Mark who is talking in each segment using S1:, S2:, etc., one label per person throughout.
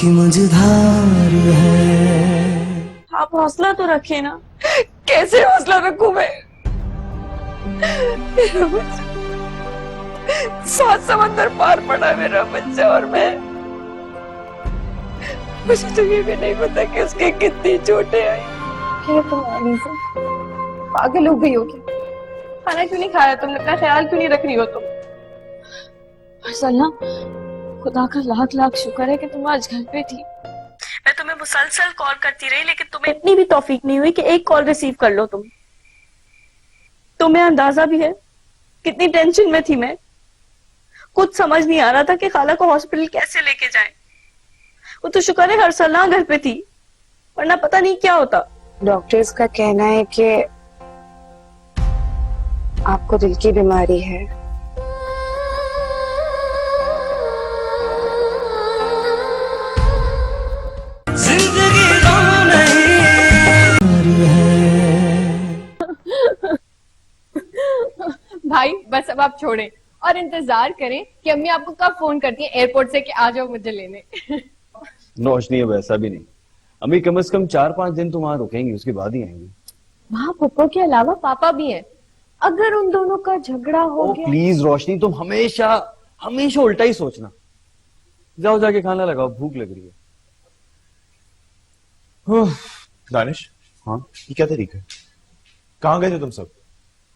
S1: की मुझधार है।
S2: आप हौसला तो रखे ना। कैसे हौसला रखूं मैं? मेरा बच्चा 7 समंदर पार पड़ा मेरा बच्चा, और मैं मुझे तो ये भी नहीं पता कि उसके कितनी चोटें आई। क्या तुम्हारी से पागल हो गई हो क्या? खाना क्यों नहीं खाया तुमने? अपना ख्याल क्यों नहीं रख रही हो तुम? अल्लाह, खुदा का लाख लाख शुक्र है कि तुम आज घर पे थी। मैं तुम्हें मुसलसल कॉल करती रही, लेकिन तुम्हें इतनी भी तौफीक नहीं हुई कि एक कॉल रिसीव कर लो तुम। तुम्हें अंदाजा भी है कितनी टेंशन में थी मैं। कुछ समझ नहीं आ रहा था कि खाला को हॉस्पिटल कैसे लेके जाएं। वो तो शुक्र है हरसला घर पे थी, वरना पता नहीं क्या होता।
S3: डॉक्टर्स का कहना है कि आपको दिल की बीमारी है।
S1: जिंदगी गम नहीं है।
S4: भाई बस अब आप छोड़ें और इंतजार करें कि अम्मी आपको कब फोन करती है एयरपोर्ट से कि आ जाओ मुझे लेने।
S5: रोशनी अब ऐसा भी नहीं, अम्मी कम से कम 4-5 दिन तो वहां रुकेंगी, उसके बाद ही आएंगी।
S4: वहाँ पप्पो के अलावा पापा भी हैं। अगर उन दोनों का झगड़ा हो गया।
S5: प्लीज रोशनी, तुम हमेशा हमेशा उल्टा ही सोचना। जाओ जाके खाना लगाओ, भूख लग रही है।
S6: दानिश,
S5: हाँ
S6: ये क्या तरीका है? कहाँ गए थे तुम सब?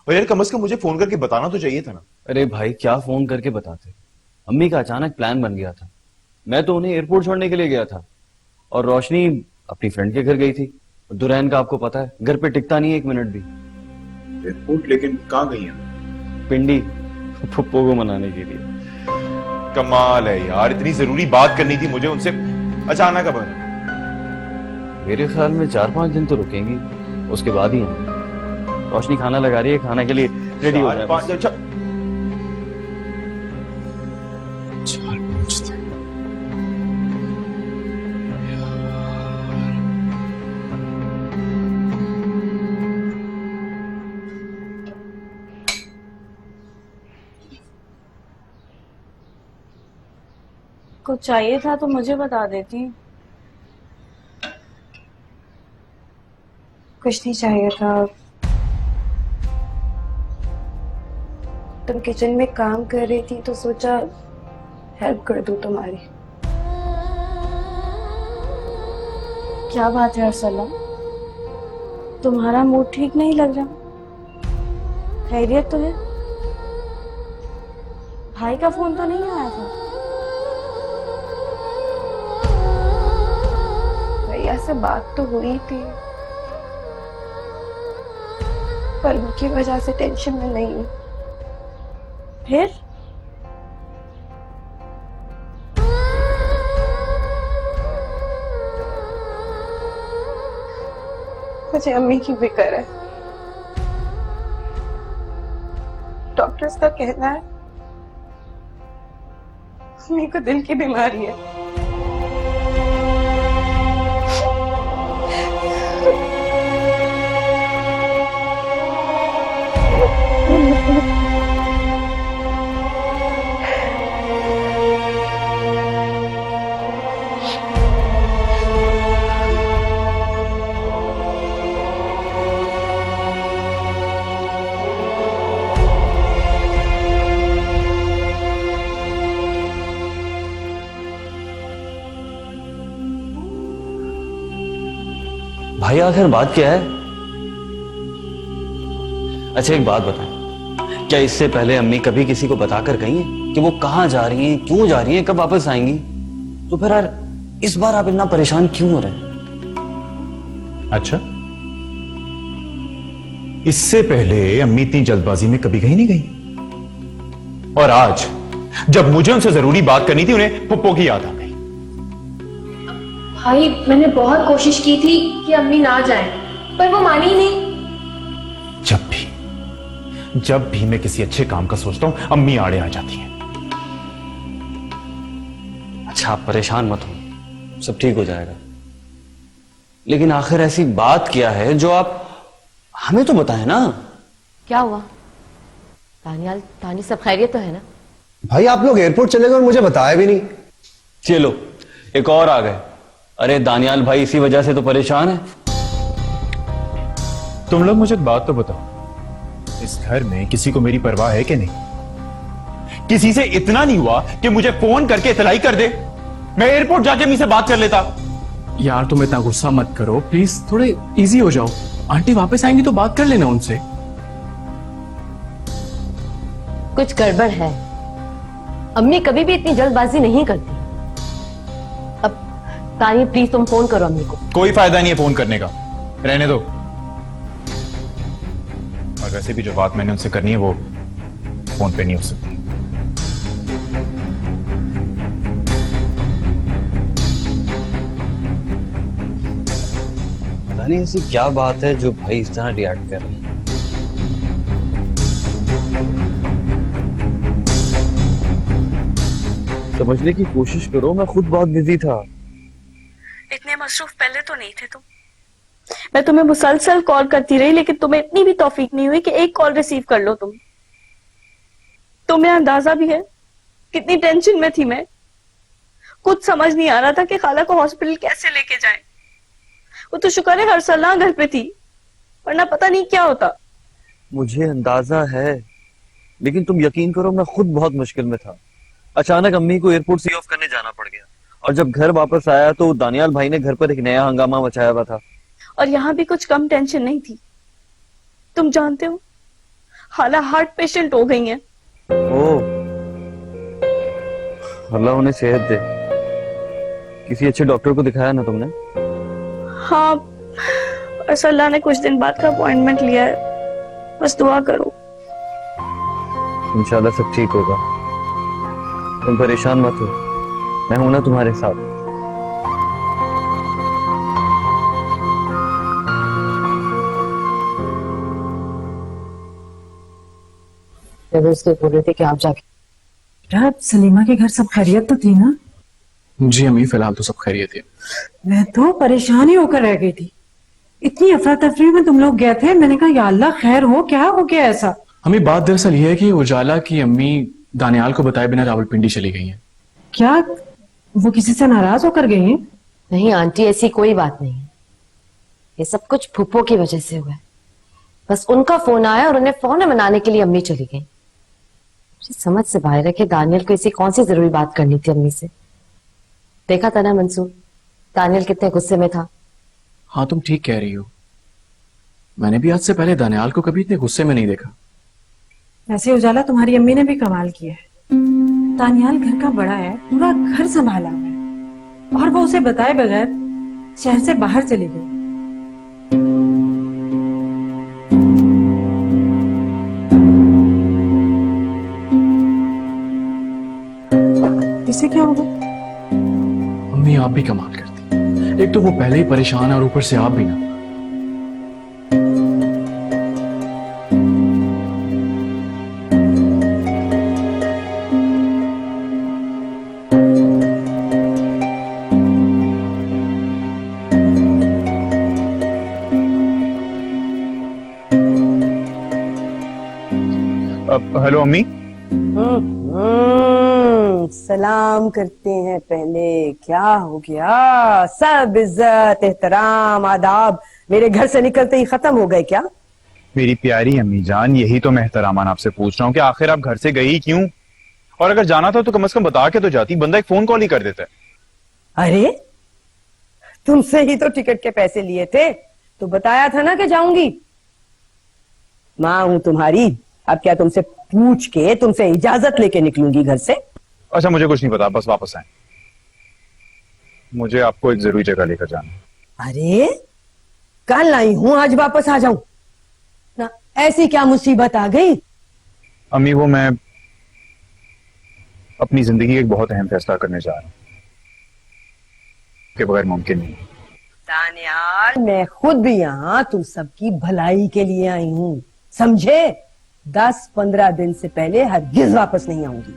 S6: और यार कम से कम मुझे फोन करके बताना तो चाहिए था ना।
S5: अरे भाई क्या फोन करके बताते, अम्मी का अचानक प्लान बन गया था। मैं तो उन्हें एयरपोर्ट छोड़ने के लिए गया था और रोशनी अपनी फ्रेंड के घर गई थी। दुरैन का आपको पता है, घर पे टिकता नहीं 1 मिनट भी।
S6: एयरपोर्ट? लेकिन कहाँ गई हैं?
S5: पिंडी, पप्पो को मनाने के लिए।
S6: कमाल है यार, इतनी जरूरी बात करनी थी मुझे उनसे, अचानक अब।
S5: मेरे ख्याल में 4-5 दिन तो रुकेंगी, उसके बाद ही आएंगी। रोशनी खाना लगा रही है, खाना के लिए रेडी हो जाए।
S6: 4-5 दिन?
S2: कुछ चाहिए था तो मुझे बता देती।
S3: कुछ नहीं चाहिए था। तुम किचन में काम कर रही थी तो सोचा हेल्प कर दूं तुम्हारी।
S2: क्या बात है अरसला, तुम्हारा मूड ठीक नहीं लग रहा? खैरियत तो है? भाई का फोन तो नहीं आया था?
S3: भैया से बात तो हुई थी, पर उनकी वजह से टेंशन में नहीं हूं।
S2: फिर
S3: मुझे अम्मी की फिक्र है। डॉक्टर्स का कहना है अम्मी को दिल की बीमारी है।
S5: भाई आखिर बात क्या है? अच्छा एक बात बताएं, क्या इससे पहले अम्मी कभी किसी को बताकर गई हैं कि वो कहां जा रही हैं, क्यों जा रही हैं, कब वापस आएंगी? तो फिर यार इस बार आप इतना परेशान क्यों हो रहे हैं?
S6: अच्छा, इससे पहले अम्मी इतनी जल्दबाजी में कभी कहीं नहीं गई, और आज जब मुझे उनसे जरूरी बात करनी थी उन्हें पुप्पो की याद आ गई।
S4: भाई मैंने बहुत कोशिश की थी कि अम्मी ना जाए, पर वो मानी ही नहीं।
S6: जब भी मैं किसी अच्छे काम का सोचता हूं अम्मी आड़े आ जाती हैं।
S5: अच्छा आप परेशान मत हो, सब ठीक हो जाएगा। लेकिन आखिर ऐसी बात क्या है जो आप हमें तो बताएं ना।
S4: क्या हुआ तानियाल, तानी सब खैरियत तो है ना?
S7: भाई आप लोग एयरपोर्ट चले गए और मुझे बताया भी नहीं।
S5: चलो एक और आ गए। अरे दानियाल भाई इसी वजह से तो परेशान है।
S6: तुम लोग मुझे एक बात तो बताओ, इस घर में किसी को मेरी परवाह है कि नहीं? किसी से इतना नहीं हुआ कि मुझे फोन करके इतलाई कर दे? मैं एयरपोर्ट जाके अम्मी से बात कर लेता।
S7: यार तुम इतना गुस्सा मत करो प्लीज, थोड़े इजी हो जाओ। आंटी वापस आएंगी तो बात कर लेना उनसे।
S8: कुछ गड़बड़ है। अम्मी कभी भी इतनी जल्दबाजी नहीं करती। अब तानी प्लीज तुम फोन करो अम्मी को।
S6: कोई फायदा नहीं है फोन करने का, रहने दो। और वैसे भी जो बात मैंने उनसे करनी है वो फोन पे नहीं हो सकती।
S5: पता नहीं ऐसी क्या बात है जो भाई इस तरह रिएक्ट कर रहे हैं। समझने की कोशिश करो, मैं खुद बहुत बिजी था।
S2: इतने मसरूफ पहले तो नहीं थे तुम। मैं तुम्हें मुसलसल कॉल करती रही लेकिन तुम्हें इतनी भी तौफीक नहीं हुई कि एक कॉल रिसीव कर लो तुम। तुम्हें अंदाजा भी है कितनी टेंशन में थी मैं। कुछ समझ नहीं आ रहा था कि खाला को हॉस्पिटल कैसे लेके जाएं। वो तो शुक्र है हर सलाह घर पे थी, वरना पता नहीं क्या होता।
S5: मुझे अंदाजा है, लेकिन तुम यकीन करो मैं खुद बहुत मुश्किल में था। अचानक अम्मी को एयरपोर्ट से ऑफ करने जाना पड़ गया, और जब घर वापस आया तो दानियाल भाई ने घर पर एक नया हंगामा मचाया हुआ था। और यहाँ भी कुछ कम टेंशन नहीं थी। तुम जानते हो खाला हार्ट पेशेंट हो गई हैं। ओह, अल्लाह उन्हें सेहत दे। किसी अच्छे डॉक्टर को दिखाया ना तुमने?
S2: हाँ, बस अल्लाह ने कुछ दिन बाद का अपॉइंटमेंट लिया है। बस दुआ करो,
S5: इंशाल्लाह सब ठीक होगा। तुम परेशान मत हो, मैं हूं ना तुम्हारे साथ।
S8: उसके बोल रहे थे कि आप जाके।
S9: बेटा, सलीमा के घर सब खैरियत तो थी ना?
S7: जी अम्मी फिलहाल तो सब खैरियत है।
S9: मैं तो परेशान ही होकर रह गई थी। इतनी अफरा तफरी में तुम लोग गए थे, मैंने कहा या अल्लाह खैर हो, क्या हो गया ऐसा?
S7: हमें बात दरअसल ये है कि उजाला की अम्मी दानियाल को बताए बिना रावलपिंडी चली गई हैं।
S9: क्या वो किसी से नाराज होकर गई हैं?
S8: नहीं आंटी, ऐसी कोई बात नहीं है। ये सब कुछ फूफो की वजह से हुआ है। बस उनका फोन आया और उन्हें फोन मनाने के लिए अम्मी चली गई। मुझे समझ से बाहर है कि दानियल को ऐसी कौन सी जरूरी बात करनी थी अम्मी से। देखा था ना मंसूर, दानियल कितने गुस्से में था।
S7: हाँ तुम ठीक कह रही हो, मैंने भी आज से पहले दानियाल को कभी इतने गुस्से में नहीं देखा।
S9: वैसे उजाला तुम्हारी अम्मी ने भी कमाल किया है। दानियाल घर का बड़ा है, पूरा घर संभाला है, और वो उसे बताए बगैर शहर से बाहर चली गई। इसे क्या होगा?
S7: अम्मी आप भी कमाल करती, एक तो वो पहले ही परेशान है और ऊपर से आप भी ना।
S6: हेलो अम्मी।
S10: सलाम करते हैं पहले। क्या हो गया? सब इज्जत एहतराम आदाब मेरे घर से निकलते ही खत्म हो गए क्या?
S6: मेरी प्यारी अम्मी जान, यही तो मैं एहतरामान आपसे पूछ रहा हूँ कि आखिर आप घर से गई क्यों? और अगर जाना था तो कम से कम बता के तो जाती, बंदा एक फोन कॉल ही कर देता है।
S10: अरे तुमसे ही तो टिकट के पैसे लिए थे, तो बताया था ना कि जाऊंगी। माँ हूं तुम्हारी, अब क्या तुमसे पूछ के तुमसे इजाजत लेके निकलूंगी घर से?
S6: अच्छा मुझे कुछ नहीं पता, बस वापस आए। मुझे आपको एक जरूरी जगह लेकर जाना है।
S10: अरे कल आई हूं, आज वापस आ जाऊं ना? ऐसी क्या मुसीबत आ गई?
S6: अम्मी वो मैं अपनी जिंदगी का एक बहुत अहम फैसला करने जा रहा हूं, के बगैर मुमकिन नहीं।
S10: दानियाल, मैं खुद भी यहाँ तुम सबकी भलाई के लिए आई हूँ, समझे? 10-15 दिन से पहले हरगिज वापस नहीं आऊंगी।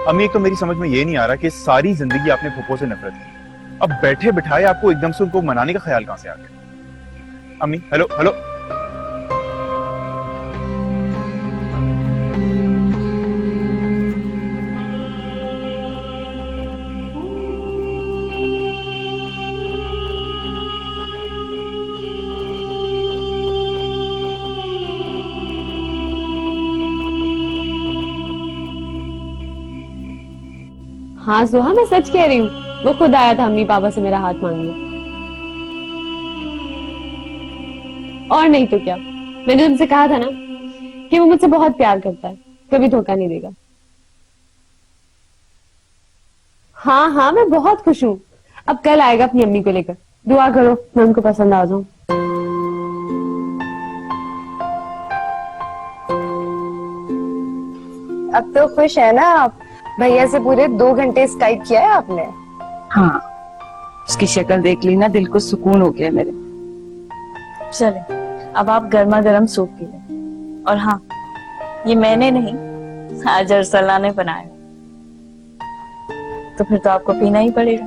S6: अम्मी एक तो मेरी समझ में ये नहीं आ रहा कि सारी जिंदगी आपने फूफो से नफरत की, अब बैठे बिठाए आपको एकदम से उनको मनाने का ख्याल कहां से आ गया? अम्मी हेलो हेलो।
S8: हाँ सुहा, मैं सच कह रही हूँ, वो खुद आया था अम्मी पापा से मेरा हाथ मांगने। और नहीं तो क्या, मैंने तुमसे कहा था ना कि वो मुझसे बहुत प्यार करता है, कभी धोखा नहीं देगा। हाँ हाँ, मैं बहुत खुश हूँ। अब कल आएगा अपनी अम्मी को लेकर, दुआ करो मैं उनको पसंद आ जाऊं।
S3: अब तो खुश है ना आप? भैया से पूरे 2 घंटे स्काइप किया है आपने?
S10: हाँ, उसकी शक्ल देख ली ना, दिल को सुकून हो गया मेरे।
S2: चले, अब आप गर्मा गर्म सूप पी लें। और हाँ, ये मैंने नहीं, आज अरसला ने बनाया, तो फिर तो आपको पीना ही पड़ेगा।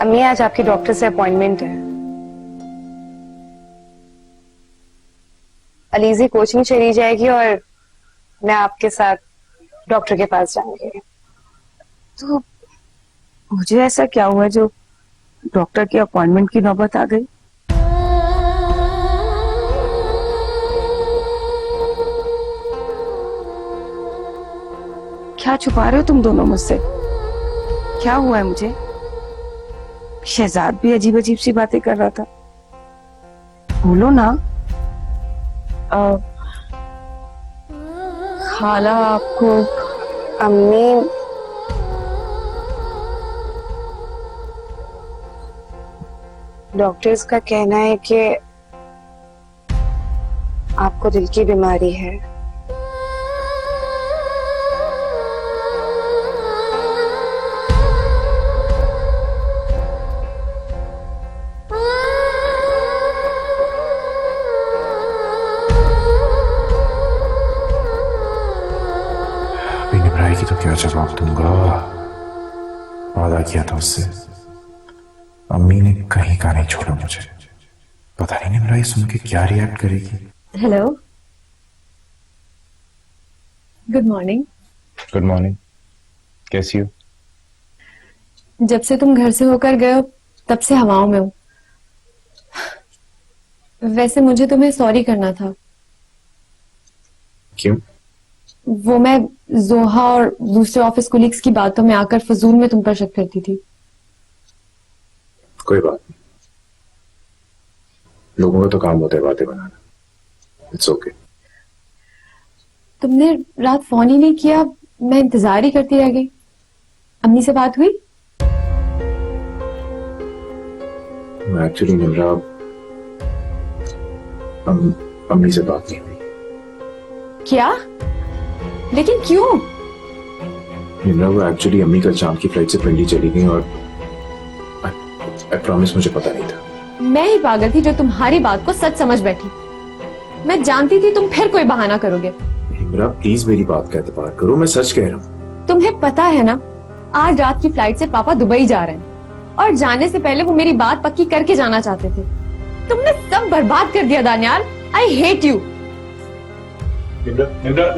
S3: अम्मी आज आपकी डॉक्टर से अपॉइंटमेंट है। अलीजी कोचिंग चली जाएगी और मैं आपके साथ डॉक्टर के पास जाऊंगी।
S2: तो मुझे ऐसा क्या हुआ जो डॉक्टर की अपॉइंटमेंट की नौबत आ गई? क्या छुपा रहे हो तुम दोनों मुझसे? क्या हुआ है मुझे? शहजाद भी अजीब अजीब सी बातें कर रहा था, बोलो ना। खाला आपको?
S3: अम्मी डॉक्टर्स का कहना है कि आपको दिल की बीमारी है।
S6: अभी निभराएगी तो क्या जवाब दूंगा? वादा किया था उससे, अम्मी ने कहीं का नहीं छोड़ा मुझे। पता नहीं निभराई सुन के क्या रिएक्ट करेगी।
S8: Hello, good morning.
S6: Good morning, कैसी हो?
S8: जब से तुम घर से होकर गए हो तब से हवाओं में हूं। वैसे मुझे तुम्हें सॉरी करना था।
S6: क्यों?
S8: वो मैं जोहा और दूसरे ऑफिस कोलीग्स की बातों में आकर फजूल में तुम पर शक करती थी।
S6: कोई बात नहीं, लोगों का तो काम होता है बातें बनाना। It's okay.
S8: तुमने रात फोन ही नहीं किया, मैं इंतजार ही करती रह गई। अम्मी से बात हुई?
S6: एक्चुअली निम्रा, अम्मी से बात नहीं हुई।
S8: क्या? लेकिन क्यों?
S6: निम्रा, वो एक्चुअली अम्मी कल शाम की फ्लाइट से पिंडी चली गई और आई प्रॉमिस मुझे पता नहीं था।
S8: मैं ही पागल थी जो तुम्हारी बात को सच समझ बैठी। मैं जानती थी तुम फिर कोई बहाना करोगे।
S6: निम्रा प्लीज मेरी बात का एतबार करो, मैं सच कह रहा हूँ।
S8: तुम्हें पता है ना, आज रात की फ्लाइट से पापा दुबई जा रहे हैं और जाने से पहले वो मेरी बात पक्की करके जाना चाहते थे। तुमने सब बर्बाद कर दिया Daniyal. I hate you.
S6: Nimra,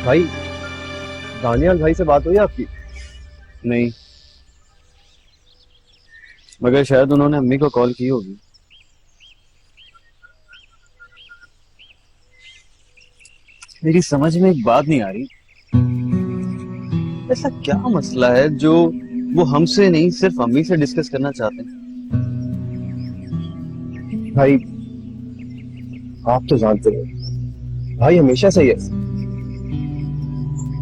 S5: भाई, दानियाल भाई से बात हुई आपकी? नहीं, मगर शायद उन्होंने अम्मी को कॉल की होगी। मेरी समझ में एक बात नहीं आ रही, ऐसा क्या मसला है जो वो हमसे नहीं सिर्फ अम्मी से डिस्कस करना चाहते हैं?
S11: भाई आप तो जानते हो, भाई हमेशा सही है।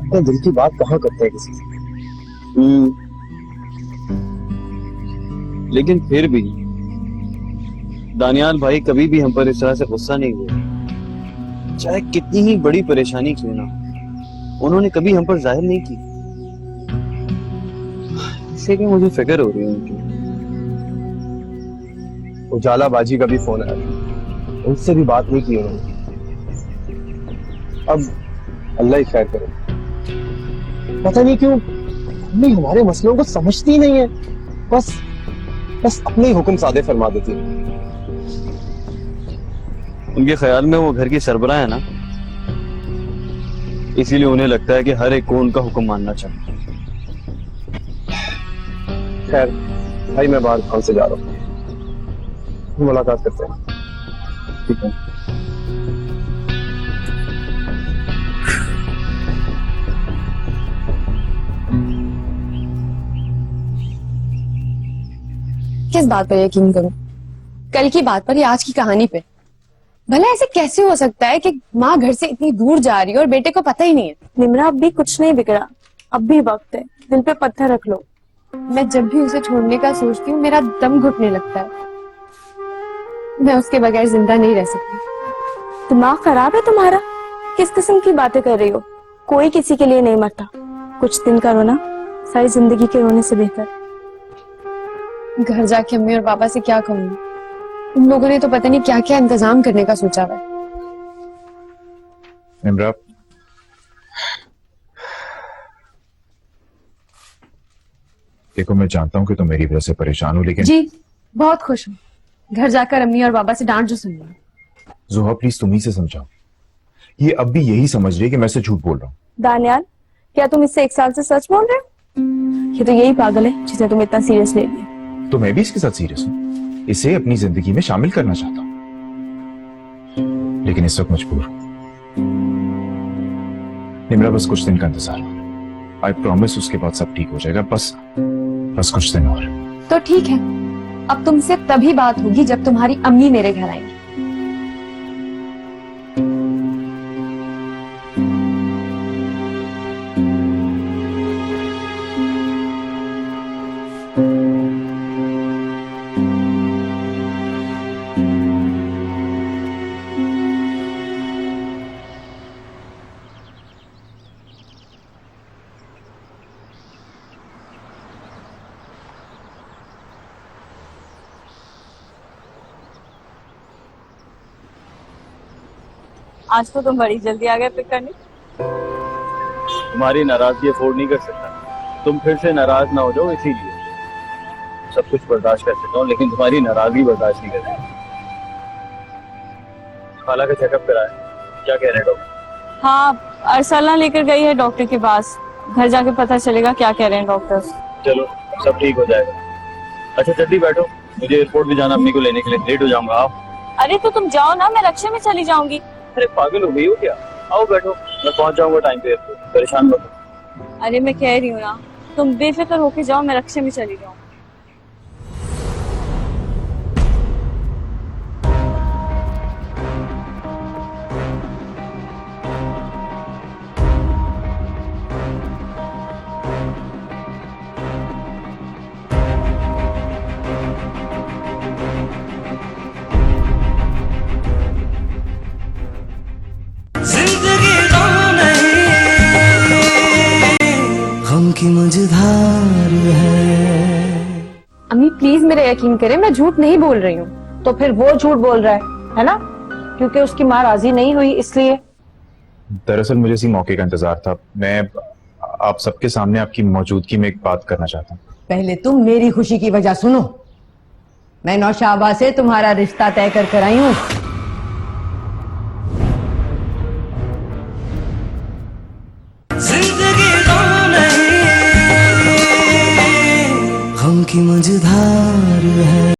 S11: अपने दिल की बात कहाँ करते हैं किसी से।
S5: लेकिन फिर भी दानियाल भाई कभी भी हम पर इस तरह से गुस्सा नहीं हुए, चाहे कितनी ही बड़ी परेशानी क्यों ना, उन्होंने कभी हम पर जाहिर नहीं की। इससे कि मुझे फिक्र हो रही है उनकी।
S11: उजाला बाजी का भी फोन आया, उनसे भी बात नहीं की उन्होंने। अब अल्लाह ही खैर करे। पता नहीं क्यों अम्मी हमारे मसलों को समझती नहीं है, बस अपने ही हुक्म सादे फरमा देती है।
S5: उनके ख्याल में वो घर की सरबराह है ना, इसीलिए उन्हें लगता है कि हर एक को उनका हुक्म मानना चाहिए।
S11: खैर भाई, मैं बाहर काम से जा रहा हूँ, मुलाकात करते हैं। ठीक है।
S3: किस बात पर यकीन करूं? कल की बात पर या आज की कहानी पे? भला ऐसे कैसे हो सकता है कि माँ घर से इतनी दूर जा रही है और बेटे को पता ही नहीं है?
S2: निम्रा, अब भी कुछ नहीं बिगड़ा, अब भी वक्त है, दिल पे पत्थर रख लो।
S3: मैं जब भी उसे छोड़ने का सोचती हूँ मेरा दम घुटने लगता है। मैं उसके बगैर जिंदा नहीं रह सकती।
S2: दिमाग खराब है तुम्हारा? किस किस्म की बातें कर रही हो? कोई किसी के लिए नहीं मरता। कुछ दिन का रोना सारी जिंदगी के रोने से बेहतर।
S3: घर जाके अम्मी और पापा से क्या कहूंगी? उन लोगों ने तो पता नहीं क्या क्या इंतजाम करने का सोचा हुआ है।
S6: निम्रा, देखो मैं जानता हूँ कि तुम मेरी वजह से परेशान हो, लेकिन
S3: जी बहुत खुश हूँ। घर जाकर अम्मी और बाबा से डांट जो सुनूंगी।
S6: जुहा प्लीज तुम ही से समझाओ। ये अब भी यही समझ रही है कि मैं से झूठ बोल रहा हूँ।
S2: दानियाल, क्या तुम इससे 1 साल से सच बोल रहे हो? ये तो यही पागल है जिसे तुम इतना सीरियस ले लिया।
S6: तो मैं भी इसके साथ सीरियस हूँ, इसे अपनी जिंदगी में शामिल करना चाहता हूँ, लेकिन इस वक्त मजबूर हूँ। निम्रा, बस कुछ दिन का इंतजार। आई प्रॉमिस उसके बाद सब ठीक हो जाएगा। बस कुछ दिन और।
S3: तो ठीक है, अब तुमसे तभी बात होगी जब तुम्हारी अम्मी मेरे घर आएंगी।
S2: आज तो तुम बड़ी जल्दी आ गए पिक करने।
S5: तुम्हारी नाराजगी अफोर्ड नहीं कर सकता, तुम फिर से नाराज ना हो जाओ, इसीलिए सब कुछ बर्दाश्त कर सकता हूँ, लेकिन तुम्हारी नाराजगी बर्दाश्त नहीं कर सकता। खाला का चेकअप कराया, क्या कह रहे हैं डॉक्टर?
S2: हाँ, अरसला लेकर गई है डॉक्टर के पास। घर जाके पता चलेगा क्या कह रहे हैं डॉक्टर।
S5: चलो सब ठीक हो जाएगा। अच्छा जल्दी बैठो, मुझे एयरपोर्ट भी जाना, अम्मी को लेने के लिए, लेट हो जाऊंगा। आप?
S2: अरे तो तुम जाओ ना, मैं रक्षा में चली जाऊंगी।
S5: अरे पागल हो गई हो क्या? आओ बैठो, मैं पहुंच जाऊंगा टाइम पे एयरपोर्ट, परेशान मत हो।
S2: अरे मैं कह रही हूँ ना, तुम बेफिक्र होके जाओ, मैं रक्षा में चली जाऊँ।
S1: जिंदगी गम नहीं, गम की मझधार है।
S3: अम्मी प्लीज मेरा यकीन करें, मैं झूठ नहीं बोल रही हूँ।
S10: तो फिर वो झूठ बोल रहा है ना? क्योंकि उसकी माँ राजी नहीं हुई इसलिए।
S6: दरअसल मुझे इसी मौके का इंतजार था। मैं आप सबके सामने आपकी मौजूदगी में एक बात करना चाहता हूँ।
S10: पहले तुम मेरी खुशी की वजह सुनो। मैं नौशाबा से तुम्हारा रिश्ता तय कर आई हूँ।
S1: जिंदगी गम नहीं, गम की मझधार है।